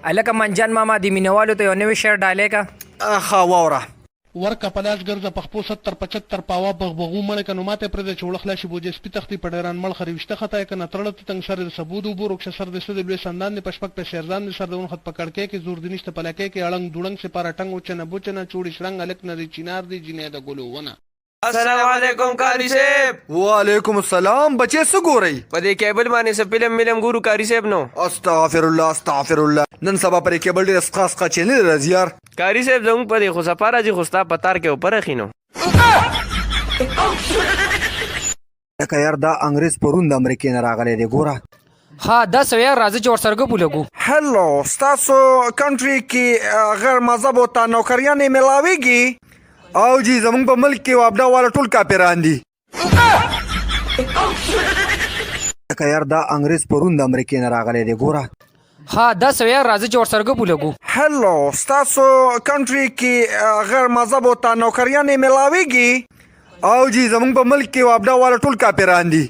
الکه منجان ماما د مینوالو ته یو نوی شعر ډالې کا ښه واوره. ورکه پلاس ګرځه پخپو 70 75 پاوا بغبغو مړ کنه ماته پر د چوړ خلاصي بوجه سپی تختی پډران مړ خریشته خطا کنه ترړه تنگ سر د سبود وبو رخص سر د سد لوي سندان د پشپک په شیرزان د سر دون خط پکړ کې زور دنيشته پلاکې کې اړنګ دوړنګ سپاره ټنګ وچنه بوچنه چوړي شرنګ الک نه چینار دی جنې د ګلو ونه. السلام علیکم قاری صاحب. وعلیکم السلام. بچے څه ګورئ؟ په دې کیبل باندې څه فلم ملم ګورو قاری صاحب نو. استغفر الله استغفر الله. نن سبا پر کیبل ډیر خاص کا چینل راځي یار. قاری صاحب زموږ په دې خو سفاره جی خوستا پتار کې اوپر اخینو. لکه یار دا انګريز پرون د امریکای نه راغلی دی ګوره. ها دا سویا راځي چې ورسره بولګو. هلو ستاسو کنټری کې غیر مذهب او تا نوکریانې ملاويږي او جی زمونږ په ملک کې وابډا والا ټول کاپیران دي. لکه یار دا انګريز پرون د امریکای نه راغلی دی ګوره. ها دا سویا راځي چې ورسره بولګو. هلو ستاسو کنټری کې غیر مذهب او تا نوکریانې ملاويږي او جی زمونږ په ملک کې وابډا والا ټول کاپیران دي.